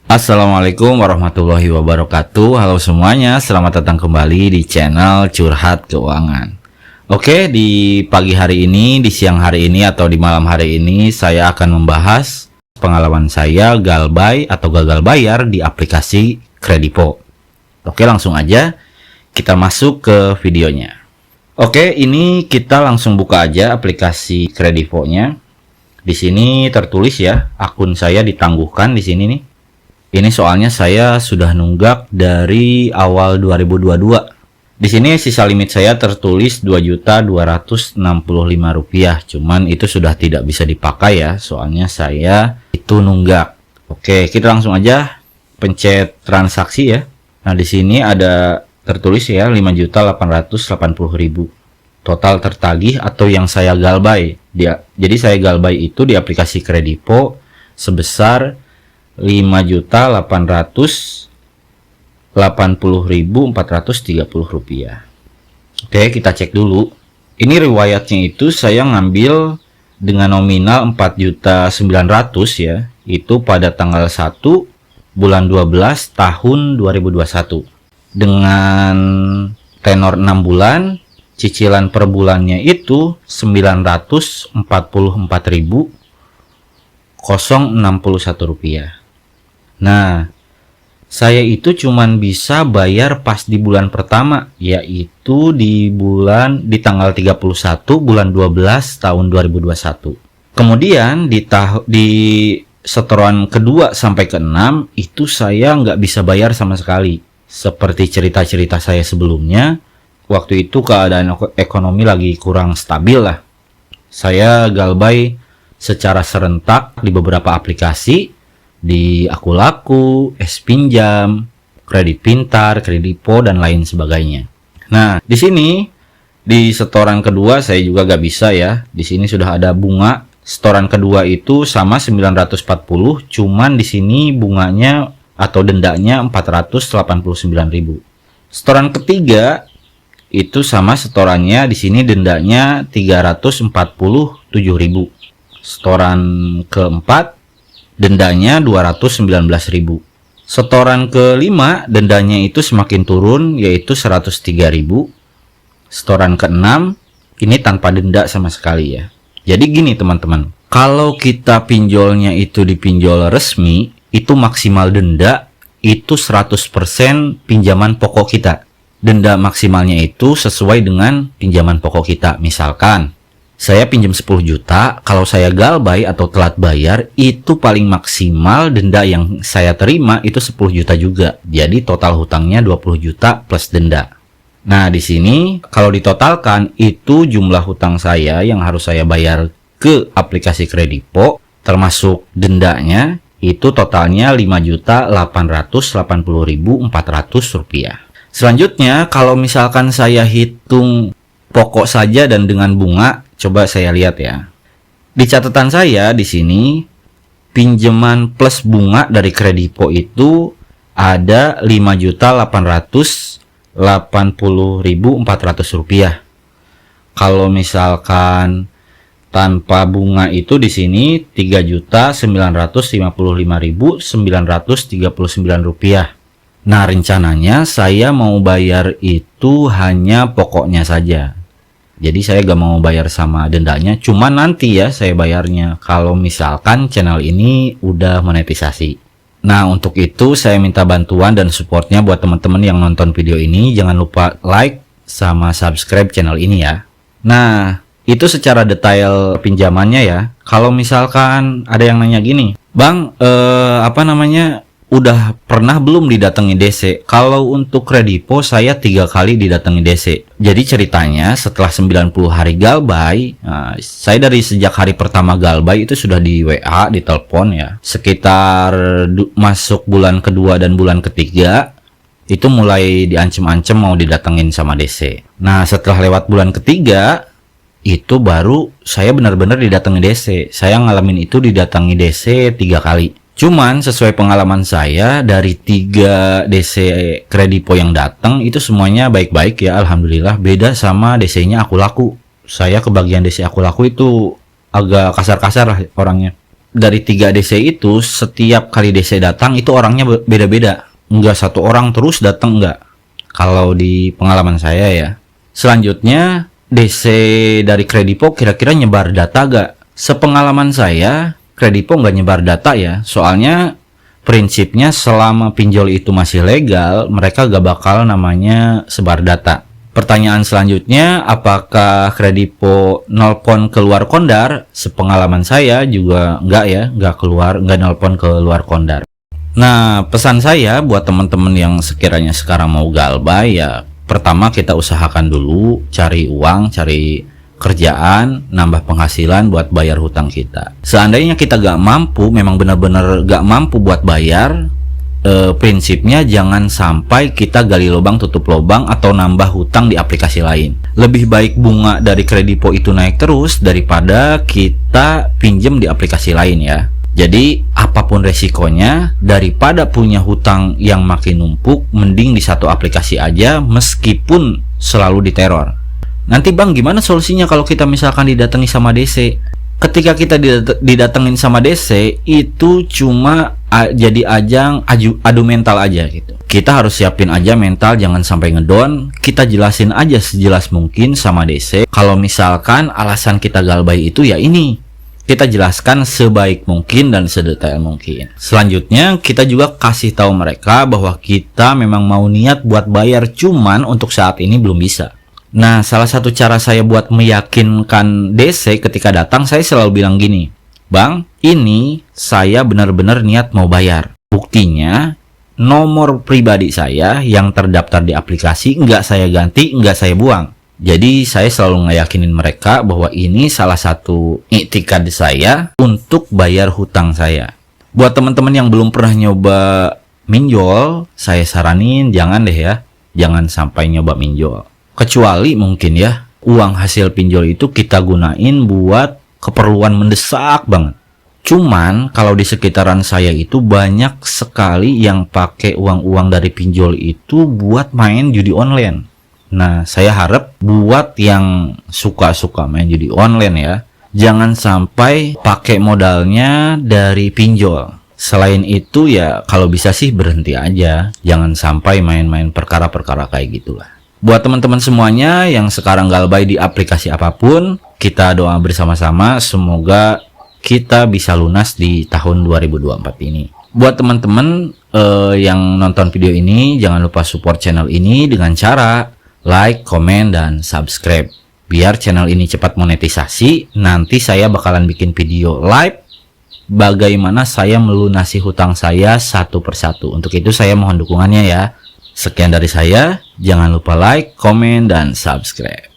Assalamualaikum warahmatullahi wabarakatuh. Halo semuanya, selamat datang kembali di channel Curhat Keuangan. Oke, di pagi hari ini, di siang hari ini, atau di malam hari ini saya akan membahas pengalaman saya galbay atau gagal bayar di aplikasi Kredipo. Oke, langsung aja kita masuk ke videonya. Oke, ini kita langsung buka aja aplikasi Kredipo-nya. Di sini tertulis ya, akun saya ditangguhkan di sini nih. Ini soalnya saya sudah nunggak dari awal 2022. Di sini sisa limit saya tertulis Rp2.265. Cuman itu sudah tidak bisa dipakai ya, soalnya saya itu nunggak. Oke, kita langsung aja pencet transaksi ya. Nah, di sini ada tertulis ya 5.880.000 total tertagih atau yang saya galbay. Jadi saya galbay itu di aplikasi Kredipo sebesar Rp5.880.430. Oke, kita cek dulu. Ini riwayatnya itu saya ngambil dengan nominal 4.900.000 ya. Itu pada tanggal 1 bulan 12 tahun 2021. Dengan tenor 6 bulan, cicilan per bulannya itu Rp944.061. Nah, saya itu cuman bisa bayar pas di bulan pertama, yaitu di tanggal 31 bulan 12 tahun 2021. Kemudian di setoran kedua sampai ke-6 itu saya nggak bisa bayar sama sekali. Seperti cerita-cerita saya sebelumnya, waktu itu keadaan ekonomi lagi kurang stabil lah. Saya galbay secara serentak di beberapa aplikasi, di Akulaku, S-Pinjam, Kredit Pintar, Kredipo, dan lain sebagainya. Nah, di sini di setoran kedua saya juga gak bisa ya. Di sini sudah ada bunga. Setoran kedua itu sama 940, cuman di sini bunganya atau dendanya 489.000. Setoran ketiga itu sama setorannya, di sini dendanya 347.000. Setoran keempat dendanya 219.000. Setoran kelima dendanya itu semakin turun, yaitu 103.000. Setoran keenam ini tanpa denda sama sekali ya. Jadi gini teman-teman, kalau kita pinjolnya itu di pinjol resmi, itu maksimal denda itu 100% pinjaman pokok kita. Denda maksimalnya itu sesuai dengan pinjaman pokok kita. Misalkan saya pinjam 10 juta, kalau saya galbay atau telat bayar, itu paling maksimal denda yang saya terima itu 10 juta juga. Jadi total hutangnya 20 juta plus denda. Nah, di sini kalau ditotalkan, itu jumlah hutang saya yang harus saya bayar ke aplikasi Kredipo, termasuk dendanya, itu totalnya Rp5.880.400. Selanjutnya, kalau misalkan saya hitung pokok saja dan dengan bunga, coba saya lihat ya. Di catatan saya di sini pinjaman plus bunga dari Kredipo itu ada Rp5.880.400. Kalau misalkan tanpa bunga itu di sini Rp3.955.939. Nah, rencananya saya mau bayar itu hanya pokoknya saja. Jadi saya gak mau bayar sama dendanya, cuma nanti ya saya bayarnya kalau misalkan channel ini udah monetisasi. Nah, untuk itu saya minta bantuan dan supportnya buat teman-teman yang nonton video ini. Jangan lupa like sama subscribe channel ini ya. Nah, itu secara detail pinjamannya ya. Kalau misalkan ada yang nanya gini, Bang, udah pernah belum didatangi DC? Kalau untuk Kredipo saya 3 kali didatangi DC. Jadi ceritanya setelah 90 hari galbay, saya dari sejak hari pertama galbay itu sudah di WA, di telepon ya. Sekitar masuk bulan kedua dan bulan ketiga itu mulai diancem-ancem mau didatengin sama DC. Nah, setelah lewat bulan ketiga itu baru saya benar-benar didatangi DC. Saya ngalamin itu didatangi DC 3 kali. Cuman sesuai pengalaman saya dari 3 DC Kredipo yang datang itu semuanya baik-baik ya, alhamdulillah. Beda sama DC-nya Akulaku. Saya kebagian DC Akulaku itu agak kasar-kasar lah orangnya. dari 3 DC itu, setiap kali DC datang itu orangnya beda-beda. Enggak satu orang terus datang, enggak. Kalau di pengalaman saya ya. Selanjutnya, DC dari Kredipo kira-kira nyebar data gak? Sepengalaman saya, Kredipo nggak nyebar data ya. Soalnya prinsipnya selama pinjol itu masih legal, mereka gak bakal namanya sebar data. Pertanyaan selanjutnya, apakah Kredipo nelpon keluar Kondar? Sepengalaman saya juga enggak ya, enggak nelpon keluar Kondar. Nah, pesan saya buat teman-teman yang sekiranya sekarang mau galbay ya, pertama kita usahakan dulu cari uang, cari kerjaan, nambah penghasilan buat bayar hutang kita. Seandainya kita gak mampu, memang benar-benar gak mampu buat bayar, prinsipnya jangan sampai kita gali lubang tutup lubang atau nambah hutang di aplikasi lain. Lebih baik bunga dari Kredipo itu naik terus daripada kita pinjem di aplikasi lain ya. Jadi apapun resikonya, daripada punya hutang yang makin numpuk, mending di satu aplikasi aja meskipun selalu diteror. Nanti bang, gimana solusinya kalau kita misalkan didatangi sama DC? Ketika kita didatengin sama DC, itu cuma jadi ajang adu mental aja gitu. Kita harus siapin aja mental, jangan sampai ngedon. Kita jelasin aja sejelas mungkin sama DC. Kalau misalkan alasan kita galbay itu ya ini, kita jelaskan sebaik mungkin dan sedetail mungkin. Selanjutnya, kita juga kasih tahu mereka bahwa kita memang mau niat buat bayar, cuman untuk saat ini belum bisa. Nah, salah satu cara saya buat meyakinkan DC ketika datang, saya selalu bilang gini, bang, ini saya benar-benar niat mau bayar. Buktinya, nomor pribadi saya yang terdaftar di aplikasi nggak saya ganti, nggak saya buang. Jadi saya selalu ngeyakinin mereka bahwa ini salah satu iktikad saya untuk bayar hutang saya. Buat teman-teman yang belum pernah nyoba minjol, saya saranin jangan deh ya, jangan sampai nyoba minjol. Kecuali mungkin ya, uang hasil pinjol itu kita gunain buat keperluan mendesak banget. Cuman kalau di sekitaran saya itu banyak sekali yang pakai uang-uang dari pinjol itu buat main judi online. Nah, saya harap buat yang suka-suka main judi online ya, jangan sampai pakai modalnya dari pinjol. Selain itu ya, kalau bisa sih berhenti aja, jangan sampai main-main perkara-perkara kayak gitulah. Buat teman-teman semuanya yang sekarang galbay di aplikasi apapun, kita doa bersama-sama semoga kita bisa lunas di tahun 2024 ini. Buat teman-teman yang nonton video ini, jangan lupa support channel ini dengan cara like, komen, dan subscribe. Biar channel ini cepat monetisasi, nanti saya bakalan bikin video live bagaimana saya melunasi hutang saya satu persatu. Untuk itu saya mohon dukungannya ya. Sekian dari saya, jangan lupa like, komen, dan subscribe.